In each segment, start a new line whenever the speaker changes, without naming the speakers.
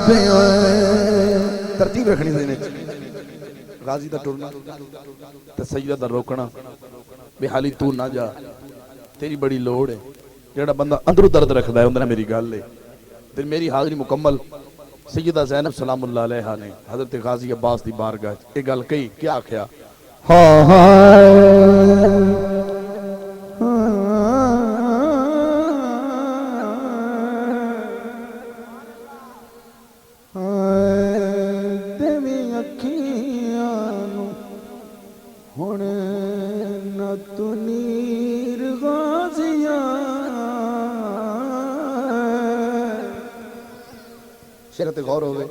पे तरतीब रखनी देने गाजी दा टुरना ते सजदा दा रोकना बेहाली तू ना जा तेरी बड़ी लोड़ है जेड़ा बंदा अंदरों दर्द रखदा है उंदे मेरी गल है ते मेरी हाज़री मुकम्मल सैयदा ज़ैनब सलामुल्लाह अलैहा ने हज़रत गाजी अब्बास दी बारगाह ये गल कही क्या आख्या शेरत गौर हो गए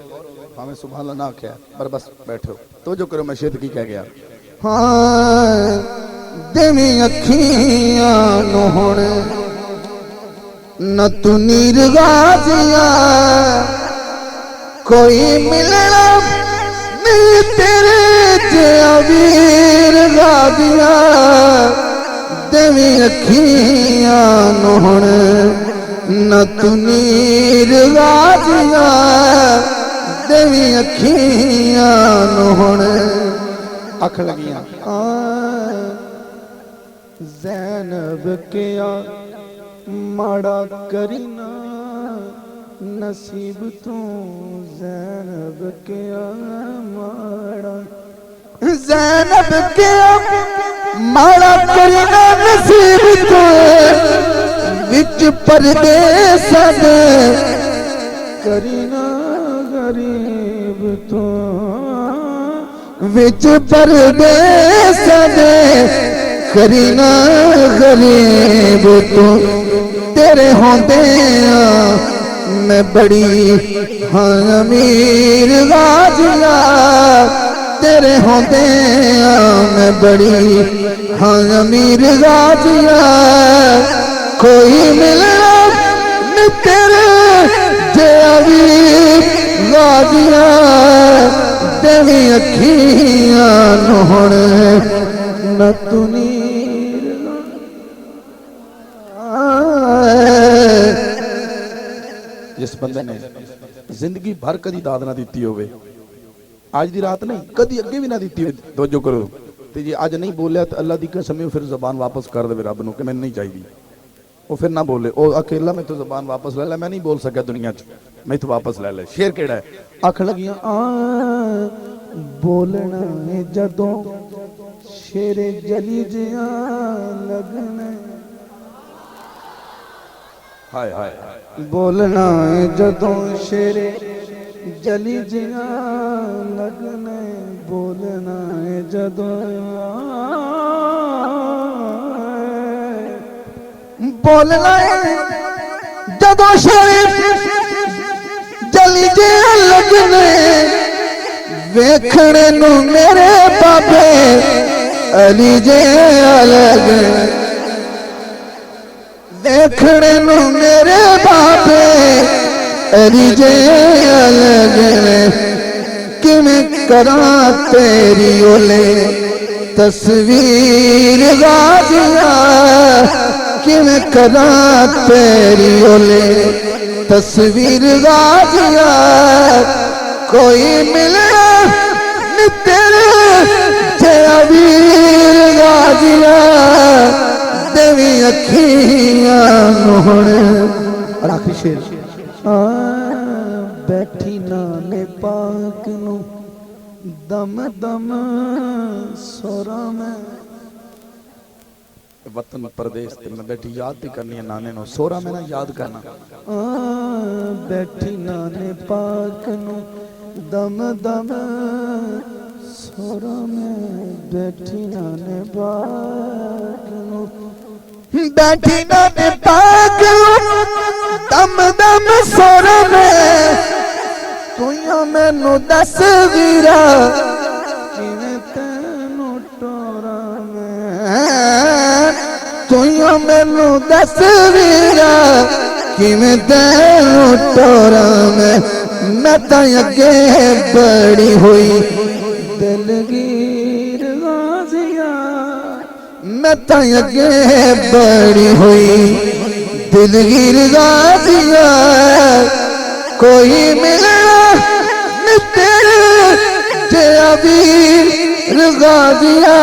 हमें सुभान अल्लाह ना क्या पर बस बैठो तो जो करो मैं शेर की कह गया हाँ देवी अखियां नु हुण न तू नीर गाजिया कोई मिलना नहीं तेरे जिया वीर गाजिया देवी अखियां नु हुण न तू नीर गाजिया देवी अखियां नु हुण अख लगियां ज़ैनब क्या माड़ा करीना नसीब तू ज़ैनब क्या माड़ा ज़ैनब क्या माड़ा करीना नसीब तू विच परदेस दे करीना गरीब तो विच परदेस दे करीना गरीब तो तेरे होंदे मैं बड़ी हाँ अमीर गाजिया तेरे होंदे मैं बड़ी हाँ अमीर गाजिया कोई मिलना न तेरे जेवी गाजिया देवी अखियां नु हुण न तू नीर जिस बंदे ने जिंदगी भर कदी दाद ना दी होवे आज दी रात नहीं कदी अगे भी ना दी तवज्जो करो ते जे अज नहीं बोलिया तो अल्लाह दी कसम फिर जबान वापस कर दे रब नूं कि मैनूं नहीं चाहिए वो फिर ना बोले वो अकेला मैं तो जबान वापस ले ला मैं नहीं बोल सका दुनिया च मैं तो वापस ले ले शेर केड़ा है आख लगियां बोलना है जदों शेरे जली जिया लगना हाय हाय बोलना है जदों शेरे जली जिया लगना बोलना है जदों बोलना जदों शरीफ जली जे लगने वेखने नू मेरे बाबे अली जे अलग देखने नू मेरे बाबे अली जे अलग किवें करा तेरी ओले तस्वीर गाजिया किवें करा तेरी ओले तस्वीर गाजिया कोई मिले न तेरे जया वीर गाजिया देवी अखियां नु हुण और आखिरी शेर बैठी नाने पाक नु दम दम सोरा में वतन परदेश में बैठी याद भी करनी है नाने नो सोरा में ना याद करना बैठी नाने पाक नु दम दम सोरा में बैठी नाने पाक नु बैठी नाने पाक दम दम सोरा में तू मैनू दस वीरा किवें तैनू टोरा में तू मैनू दस वीरा किवें तैनू टोरा में मैं तो अगे बड़ी हुई दिलगीर गाजिया मैं तो अगे बड़ी हुई दिलगीर गाजिया कोई मिलना
अमीर गाजिया